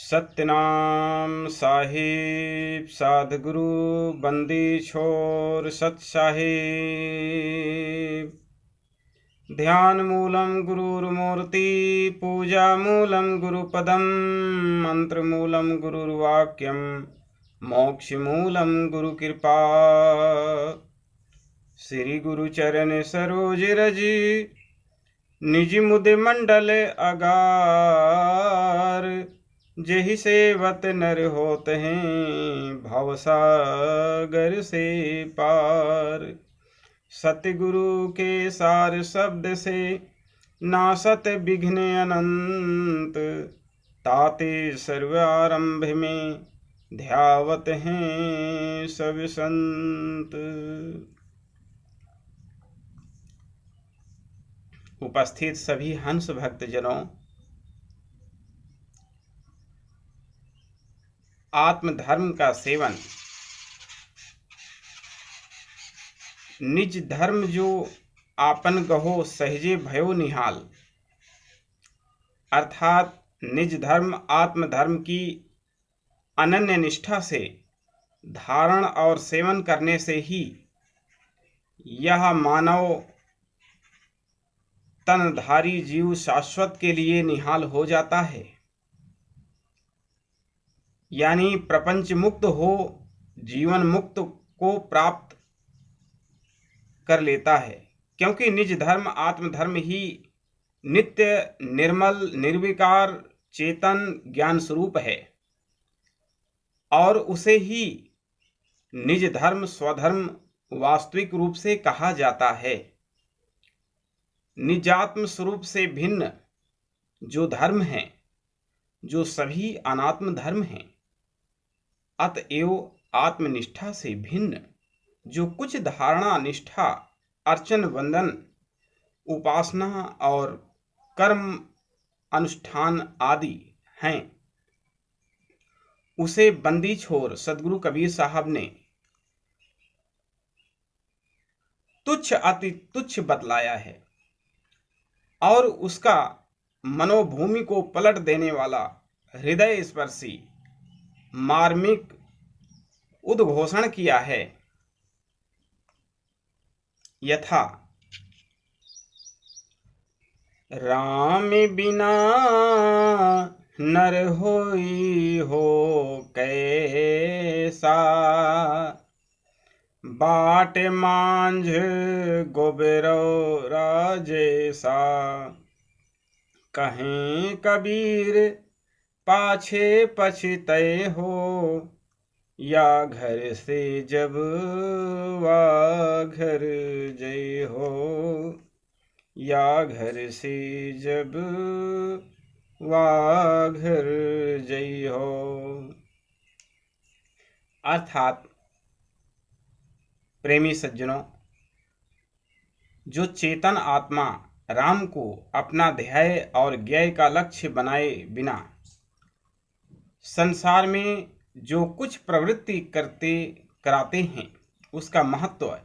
सत्यनाम साहिब सद्गुरु बंदी छोर सत साहिब। ध्यान मूलम गुरुर्मूर्ति पूजा मूलम गुरुपदम मंत्र मूलम गुरुर्वाक्यम मोक्ष मूलम गुरु कृपा। श्री गुरु चरण सरोज रज निज मुद मंडल अगार। जेहि सेवत नर होत हैं भवसागर से पार। सतगुरु के सार शब्द से नासत विघ्न अनंत। ताते सर्व आरंभ में ध्यावत हैं सब संत। उपस्थित सभी हंस भक्तजनों, आत्मधर्म का सेवन, निज धर्म जो आपन गहो सहजे भयो निहाल, अर्थात निज धर्म आत्मधर्म की अनन्य निष्ठा से धारण और सेवन करने से ही यह मानव तनधारी जीव शाश्वत के लिए निहाल हो जाता है, यानी प्रपंच मुक्त हो जीवन मुक्त को प्राप्त कर लेता है। क्योंकि निज धर्म आत्मधर्म ही नित्य निर्मल निर्विकार चेतन ज्ञान स्वरूप है और उसे ही निज धर्म स्वधर्म वास्तविक रूप से कहा जाता है। निजात्म स्वरूप से भिन्न जो धर्म है, जो सभी अनात्म धर्म हैं, अतएव आत्मनिष्ठा से भिन्न जो कुछ धारणा निष्ठा अर्चन वंदन उपासना और कर्म अनुष्ठान आदि हैं, उसे बंदी छोर सदगुरु कबीर साहब ने तुच्छ अति तुच्छ बतलाया है और उसका मनोभूमि को पलट देने वाला हृदय स्पर्शी मार्मिक उद्घोषण किया है। यथा राम बिना नर होई हो कैसा। बाट मांझ गोबरो राजेसा। कहें कबीर पाछे पछतय हो। या घर से जब वा घर जय हो। या घर से जब वा घर जय हो। अर्थात प्रेमी सज्जनों, जो चेतन आत्मा राम को अपना ध्येय और ज्ञेय का लक्ष्य बनाए बिना संसार में जो कुछ प्रवृत्ति कराते हैं, उसका महत्व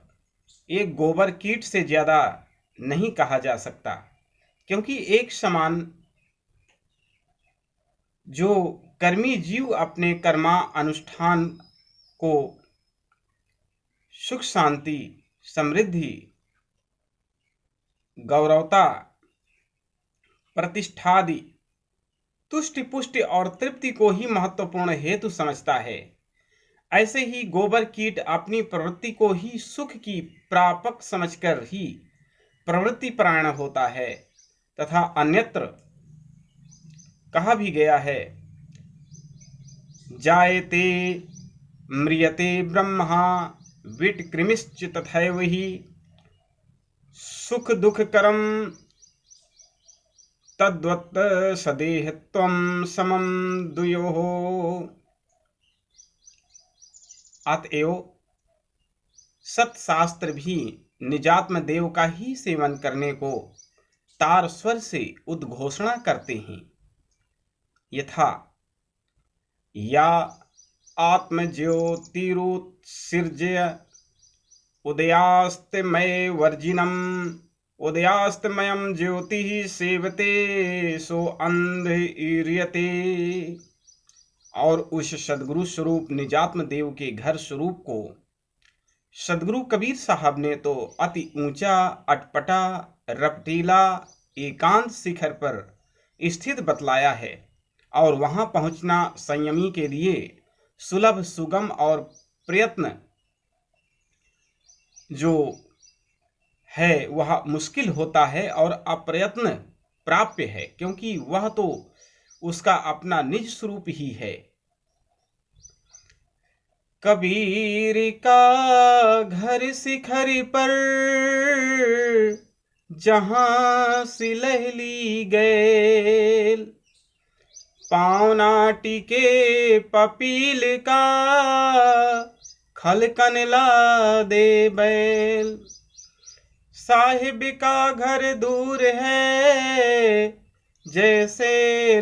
एक गोबर कीट से ज्यादा नहीं कहा जा सकता। क्योंकि एक समान जो कर्मी जीव अपने कर्मा अनुष्ठान को सुख शांति समृद्धि गौरवता प्रतिष्ठादि तुष्टि पुष्टि और तृप्ति को ही महत्वपूर्ण हेतु समझता है, ऐसे ही गोबर कीट अपनी प्रवृत्ति को ही सुख की प्रापक समझकर ही प्रवृत्ति परायण होता है। तथा अन्यत्र कहा भी गया है, जायते म्रियते ब्रह्मा विटकृमिश्च तथैव हि सुख दुख करम तद्वत् सदेहत्वं समम दुयोः। अतएव सत्शास्त्र भी निजात्म देव का ही सेवन करने को तार स्वर से उद्घोषणा करते हैं। यथा या आत्मज्योतिरुत्सृज्य उदयास्तमय वर्जिनम। उदयास्तमयं ज्योतिः सेवते सो अंध ईर्यते। और उस सदगुरु स्वरूप निजात्म देव के घर स्वरूप को सदगुरु कबीर साहब ने तो अति ऊंचा, अटपटा, रपटीला, एकांत शिखर पर स्थित बतलाया है और वहां पहुंचना संयमी के लिए सुलभ, सुगम और प्रयत्न जो है वह मुश्किल होता है और अप्रयत्न प्राप्य है, क्योंकि वह तो उसका अपना निज स्वरूप ही है। कबीर का घर शिखर पर जहां सिलहली गए, पावना टिके पपील का खलकन ला दे बैल। साहिब का घर दूर है जैसे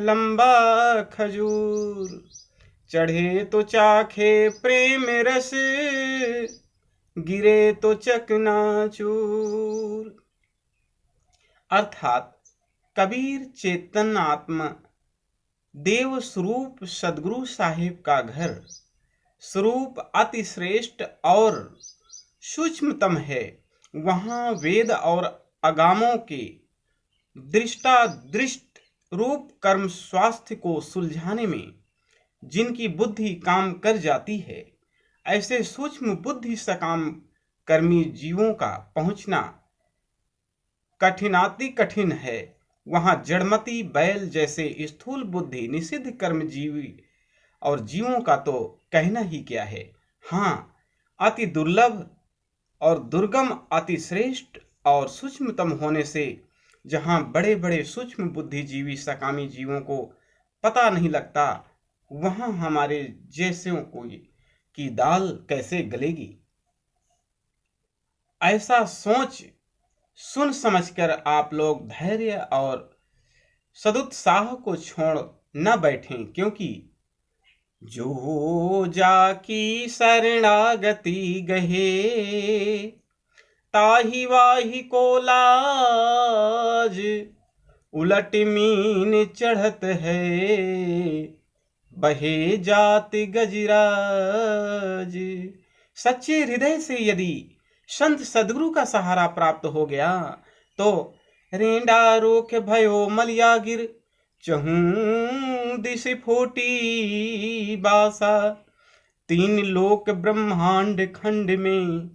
लंबा खजूर, चढ़े तो चाखे प्रेम रस, गिरे तो चकनाचूर। अर्थात कबीर चेतन आत्मा देव स्वरूप सदगुरु साहिब का घर स्वरूप अति श्रेष्ठ और सूक्ष्मतम है। वहां वेद और आगमों के दृष्टादृष्ट रूप कर्म स्वास्थ्य को सुलझाने में जिनकी बुद्धि काम कर जाती है, ऐसे सूक्ष्म बुद्धि सकाम कर्मी जीवों का पहुंचना कठिनाति कठिन है। वहां जड़मती बैल जैसे स्थूल बुद्धि निषिद्ध कर्म जीवी और जीवों का तो कहना ही क्या है। हाँ, अति दुर्लभ और दुर्गम, अति श्रेष्ठ और सूक्ष्मतम होने से जहां बड़े बड़े सूक्ष्म बुद्धिजीवी सकामी जीवों को पता नहीं लगता, वहां हमारे जैसों को की दाल कैसे गलेगी। ऐसा सोच सुन समझकर आप लोग धैर्य और सदुत्साह को छोड़ न बैठें, क्योंकि जो जाकी शरणागति गहे, ताही वाही को लाज, उलट मीन चढ़त है, बहे जाति गजराज। सच्चे हृदय से यदि संत सदगुरु का सहारा प्राप्त हो गया तो रेंडा रोक भयो मलिया गिर, चहूं दिश फूटी बासा। तीन लोक ब्रह्मांड खंड में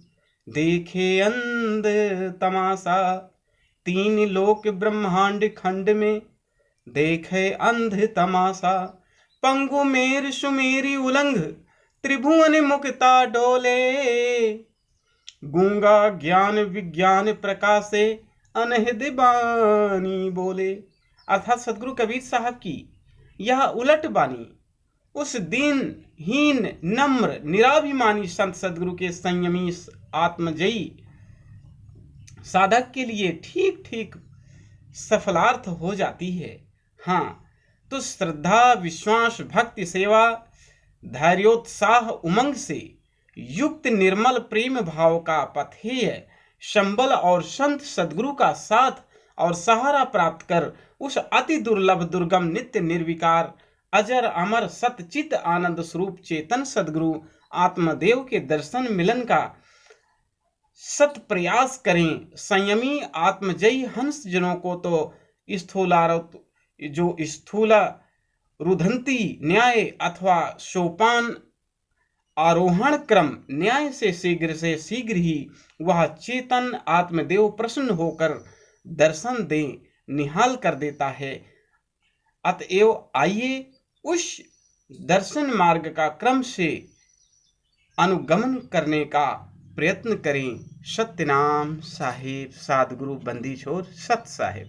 देखे अंध तमाशा, तीन लोक ब्रह्मांड खंड में देखे अंध तमाशा। पंगु मेर सुमेरी उलंघ, त्रिभुवन मुक्ता डोले, गूंगा ज्ञान विज्ञान प्रकाशे, अनहद बानी बोले। अर्थात सदगुरु कबीर साहब की यह उलट बानी उस दीन हीन नम्र निराभिमानी संत सदगुरु के संयमी आत्मजयी साधक के लिए ठीक ठीक सफलार्थ हो जाती है। हाँ, तो श्रद्धा, विश्वास, भक्ति, सेवा, धैर्योत्साह, उमंग से युक्त निर्मल प्रेम भाव का पथेय संबल और संत सदगुरु का साथ और सहारा प्राप्त कर उस अति दुर्लभ, दुर्गम, नित्य निर्विकार, अजर अमर सतचित आनंद स्वरूप चेतन सदगुरु आत्मदेव के दर्शन मिलन का सत प्रयास करें। संयमी आत्मजयी हंस जनों को तो स्थूला रुधंती न्याय अथवा सोपान आरोहण क्रम न्याय से शीघ्र ही वह चेतन आत्मदेव प्रसन्न होकर दर्शन दे निहाल कर देता है। अतएव आइए उस दर्शन मार्ग का क्रम से अनुगमन करने का प्रयत्न करें। सत्यनाम साहिब, सद्गुरु बंदी छोर सत साहिब।